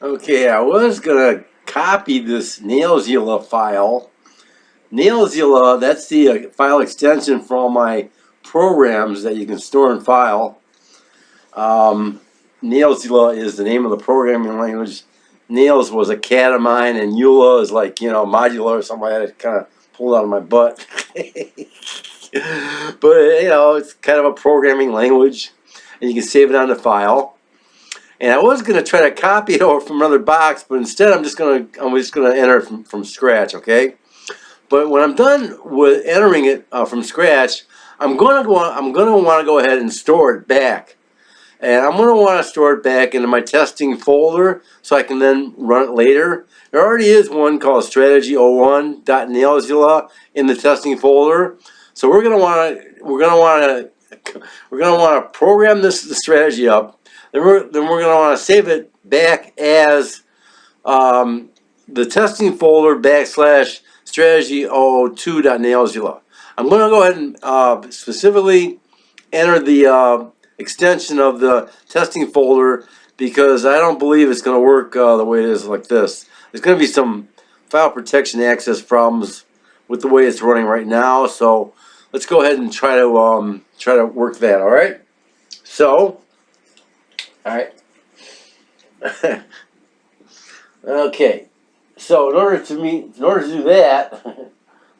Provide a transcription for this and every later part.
Okay, I was gonna copy this Nailzilla file. Nailzilla, that's the file extension for all my programs that you can store and file. Nailzilla is the name of the programming language. Nails was a cat of mine, and Eula is like, modular or something I had to kind of pull out of my butt. But, it's kind of a programming language, and you can save it on the file. And I was going to try to copy it over from another box, but instead I'm just going to enter it from scratch, okay? But when I'm done with entering it from scratch, I'm going to want to go ahead and store it back. And I'm going to want to store it back into my testing folder so I can then run it later. There already is one called strategy01.nailzilla in the testing folder. So we're going to want to program the strategy up. Then we're going to want to save it back as the testing folder / strategy02.nailzilla. I'm going to go ahead and specifically enter the extension of the testing folder because I don't believe it's going to work the way it is like this. There's going to be some file protection access problems with the way it's running right now. So let's go ahead and try to work that. All right. So, all right. Okay. So in order to do that,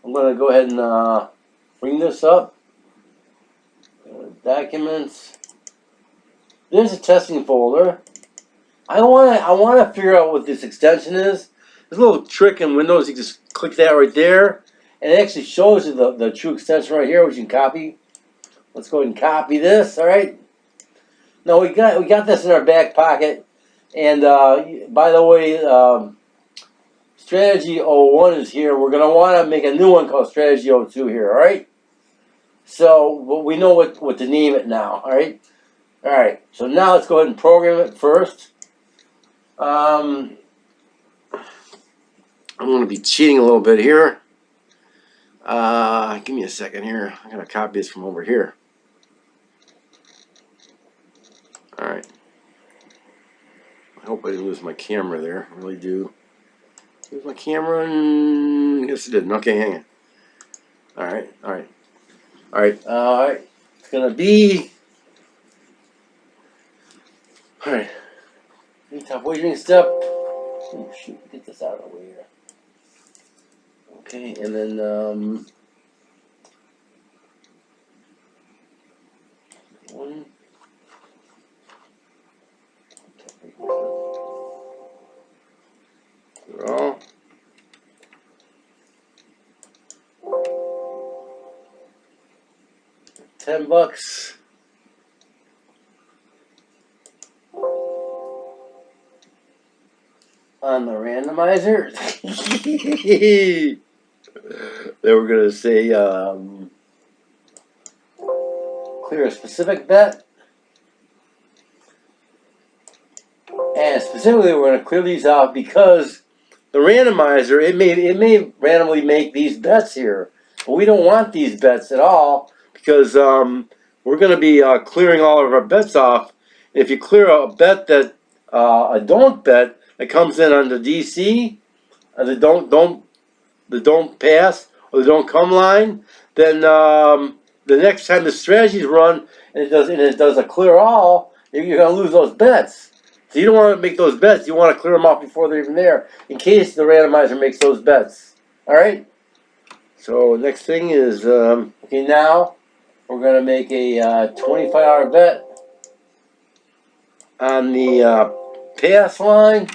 I'm going to go ahead and bring this up. Documents. There's a testing folder. I want to figure out what this extension is. There's a little trick in Windows. You just click that right there, and it actually shows you the true extension right here, which you can copy. Let's go ahead and copy this. All right. Now we got this in our back pocket, and by the way, Strategy 01 is here. We're gonna want to make a new one called Strategy 02 here. All right. So we know what to name it now. All right. All right, so now let's go ahead and program it first. I'm going to be cheating a little bit here. Give me a second here. I'm going to copy this from over here. All right. I hope I didn't lose my camera there. I really do. Lose my camera, and yes, it didn't. Okay, hang on. All right, all right, all right, all right. It's going to be. All right. Top wagering step. Oh shoot! Get this out of the way here. Okay, and then one. Draw. $10. On the randomizer. Then we're going to say clear a specific bet. And specifically we're going to clear these out because the randomizer, it may randomly make these bets here. But we don't want these bets at all because we're going to be clearing all of our bets off. And if you clear a bet that a don't bet that comes in on the DC, the don't pass or the don't come line, then the next time the strategy's run and it does a clear all, you're going to lose those bets. So you don't want to make those bets. You want to clear them off before they're even there, in case the randomizer makes those bets. All right. So next thing is okay. Now we're going to make a $25 bet on the pass line,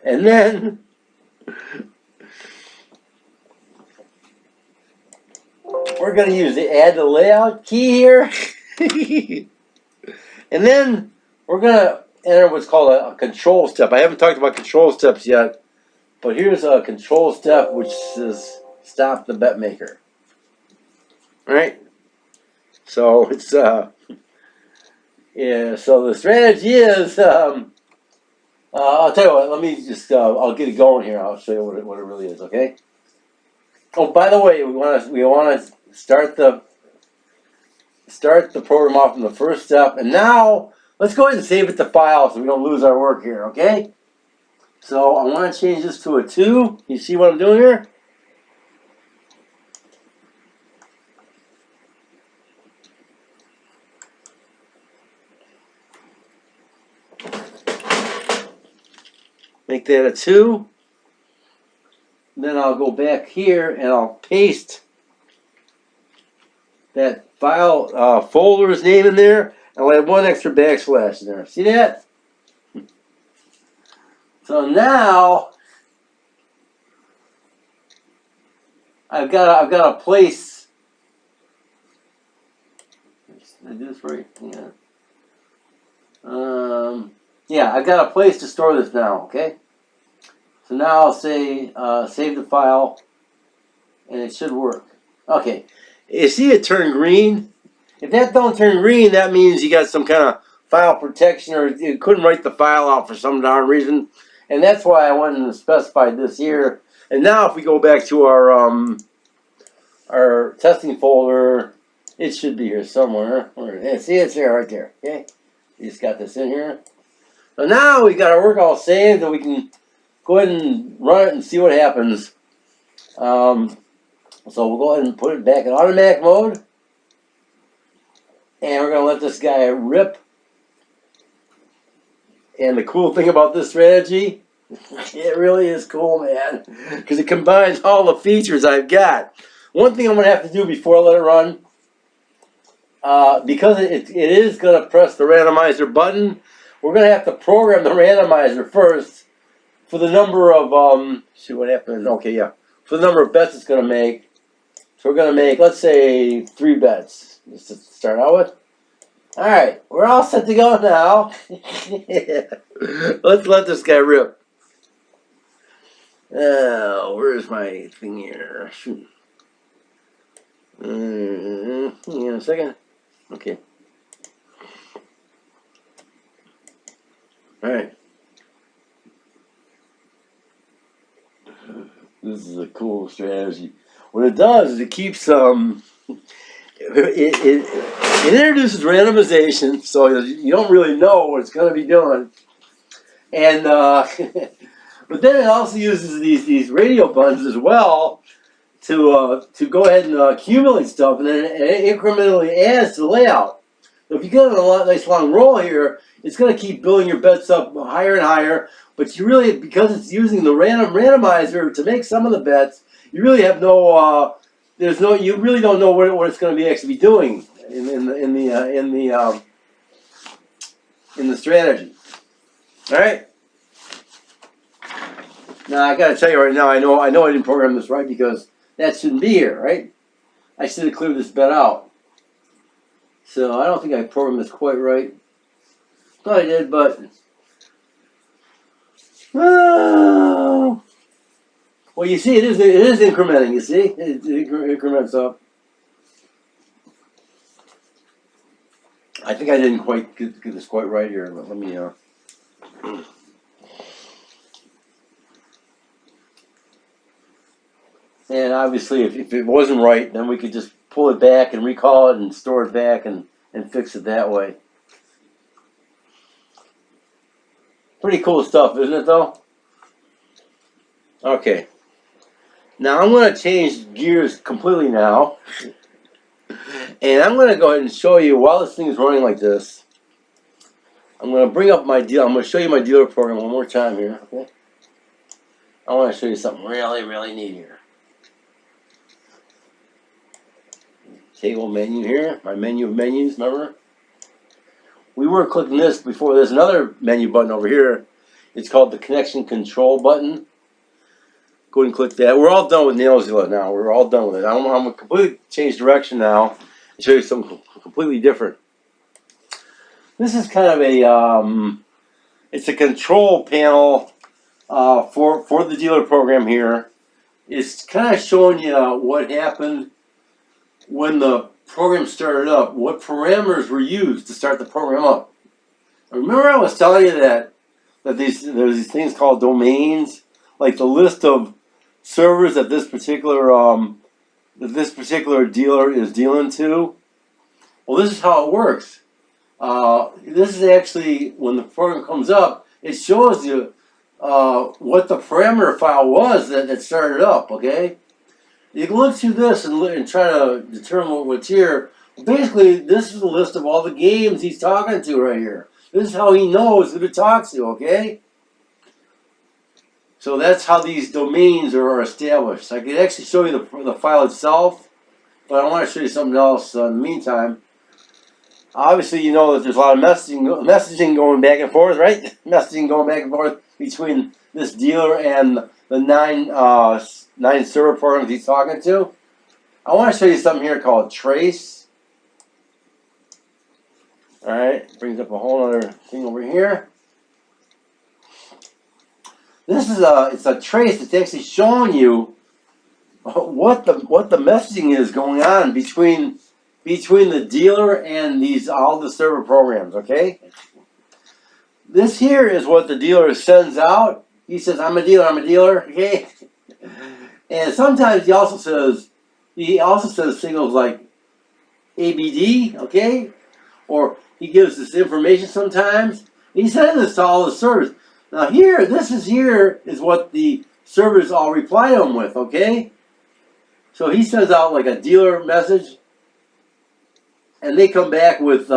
and then we're going to use the add to layout key here. And then we're going to enter what's called a control step. I haven't talked about control steps yet, but here's a control step which says stop the bet maker. All right? So it's yeah, so the strategy is I'll tell you what, let me just I'll get it going here. I'll show you what it really is, okay? Oh, by the way, we want to start the program off in the first step, and now let's go ahead and save it to file so we don't lose our work here, okay? So I want to change this to a 2. You see what I'm doing here? Make that a 2. Then I'll go back here and I'll paste that file folder's name in there. I'll add 1 extra backslash in there. See that? So now I've got a place. Did I do this right? Yeah, I've got a place to store this now. Okay. So now I'll say save the file, and it should work. Okay. You see it turn green? If that don't turn green, that means you got some kind of file protection, or you couldn't write the file out for some darn reason. And that's why I went and specified this here. And now if we go back to our testing folder, it should be here somewhere. See, it's there, right there. Okay, you just got this in here. So now we got our work all saved, and we can go ahead and run it and see what happens. So we'll go ahead and put it back in automatic mode, and we're going to let this guy rip. And the cool thing about this strategy, it really is cool, man, because it combines all the features I've got. One thing I'm going to have to do before I let it run, because it is going to press the randomizer button, we're going to have to program the randomizer first for the number of, see what happened, okay, yeah, for the number of bets it's going to make. So we're going to make, let's say, 3 bets, just to start out with. All right, we're all set to go now. Let's let this guy rip. Oh, where's my thing here? Shoot. Hang on a second. Okay. All right. This is a cool strategy. What it does is it keeps it introduces randomization, so you don't really know what it's going to be doing, and but then it also uses these radio buttons as well to go ahead and accumulate stuff, and then it incrementally adds to the layout. So if you get on a nice long roll here, it's going to keep building your bets up higher and higher. But you really, because it's using the randomizer to make some of the bets, you really have no. You really don't know what it's going to be actually doing in the strategy. All right. Now I got to tell you right now, I know I didn't program this right, because that shouldn't be here, right? I should have cleared this bet out. So I don't think I programmed this quite right. Thought I did, but well, you see, it is incrementing. You see, it increments up. I think I didn't quite get this quite right here, but let me. And obviously, if it wasn't right, then we could just pull it back and recall it and store it back and fix it that way. Pretty cool stuff, isn't it, though? Okay. Now I'm going to change gears completely now. And I'm going to go ahead and show you, while this thing is running like this, I'm going to bring up my deal. I'm going to show you my dealer program one more time here. Okay. I want to show you something really, really neat here. Table menu here, my menu of menus, remember? We were clicking this before. There's another menu button over here. It's called the connection control button. Go ahead and click that. We're all done with Nailzilla now. We're all done with it. I'm going to completely change direction now and show you something completely different. This is kind of a, it's a control panel for the dealer program here. It's kind of showing you what happened when the program started up, what parameters were used to start the program up. Remember I was telling you that there's these things called domains, like the list of servers that this particular dealer is dealing to. Well, this is how it works. This is actually, when the program comes up, it shows you what the parameter file was that started up, okay? You can look through this and try to determine what's here. Basically, this is a list of all the games he's talking to right here. This is how he knows who to talk to, okay? So that's how these domains are established. I could actually show you the file itself, but I want to show you something else in the meantime. Obviously, you know that there's a lot of messaging going back and forth, right? Messaging going back and forth between this dealer and the nine server programs he's talking to. I want to show you something here called trace. All right, brings up a whole other thing over here. This is it's a trace that's actually showing you what the messaging is going on between the dealer and all the server programs. Okay, this here is what the dealer sends out. He says, "I'm a dealer." Okay, and sometimes he also says signals like ABD. Okay, or he gives this information sometimes. He sends this to all the servers. Now this is what the servers all reply to him with, okay? So he sends out like a dealer message, and they come back with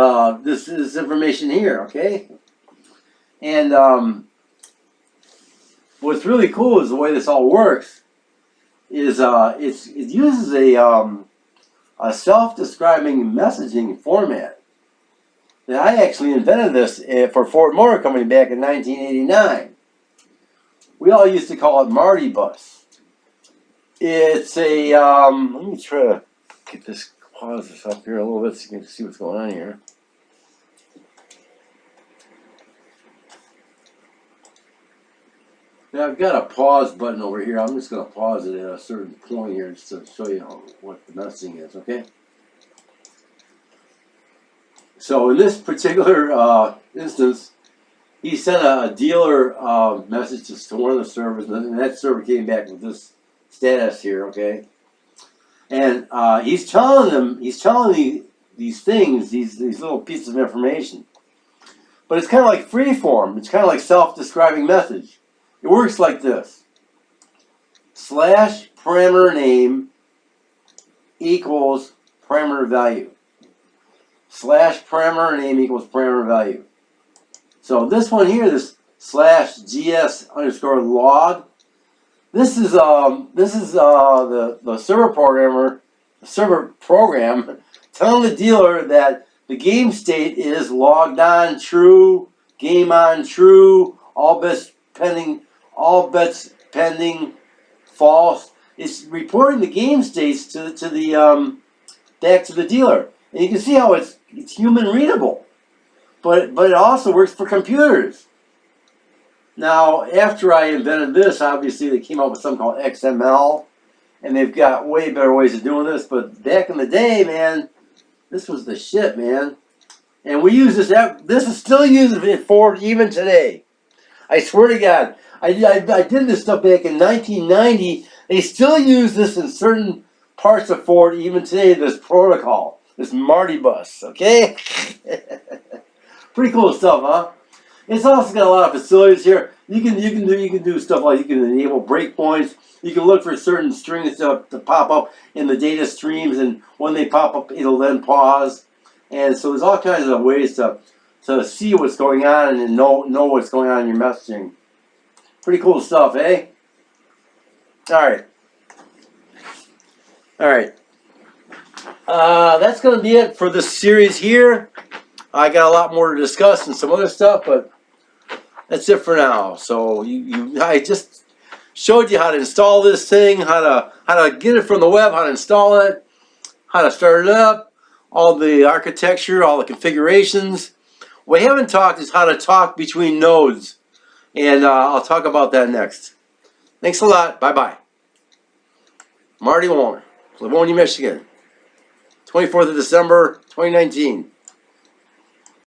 this information here, okay? And what's really cool is the way this all works is it uses a self-describing messaging format. Now, I actually invented this for Ford Motor Company back in 1989. We all used to call it Marty Bus. It's a, let me try to get this, pause this up here a little bit so you can see what's going on here. Now I've got a pause button over here. I'm just going to pause it at a certain point here just to show you what the messaging is, okay? So in this particular instance, he sent a dealer message to one of the servers, and that server came back with this status here, okay? And he's telling these things, these little pieces of information. But it's kind of like free form. It's kind of like self-describing message. It works like this: slash parameter name equals parameter value. Slash parameter name equals parameter value. So this one here, this slash gs underscore log, this is the server program telling the dealer that the game state is logged on true, game on true, all bets pending false. It's reporting the game states to the back to the dealer, and you can see how it's human readable, but it also works for computers. Now, after I invented this, obviously they came up with something called XML, and they've got way better ways of doing this. But back in the day, man, this was the shit, man. And we use this. This is still used in Ford even today. I swear to God, I did this stuff back in 1990. They still use this in certain parts of Ford even today. This protocol, this Marty Bus, okay? Pretty cool stuff, huh? It's also got a lot of facilities here. You can do stuff like you can enable breakpoints. You can look for certain strings to pop up in the data streams, and when they pop up, it'll then pause. And so there's all kinds of ways to see what's going on and know what's going on in your messaging. Pretty cool stuff, eh? All right. That's going to be it for this series here. I got a lot more to discuss and some other stuff, but that's it for now. So I just showed you how to install this thing, how to get it from the web, how to install it, how to start it up, all the architecture, all the configurations. What we haven't talked is how to talk between nodes, and I'll talk about that next. Thanks a lot. Bye-bye. Marty Wollner, Livonia, Michigan. 24th of December, 2019.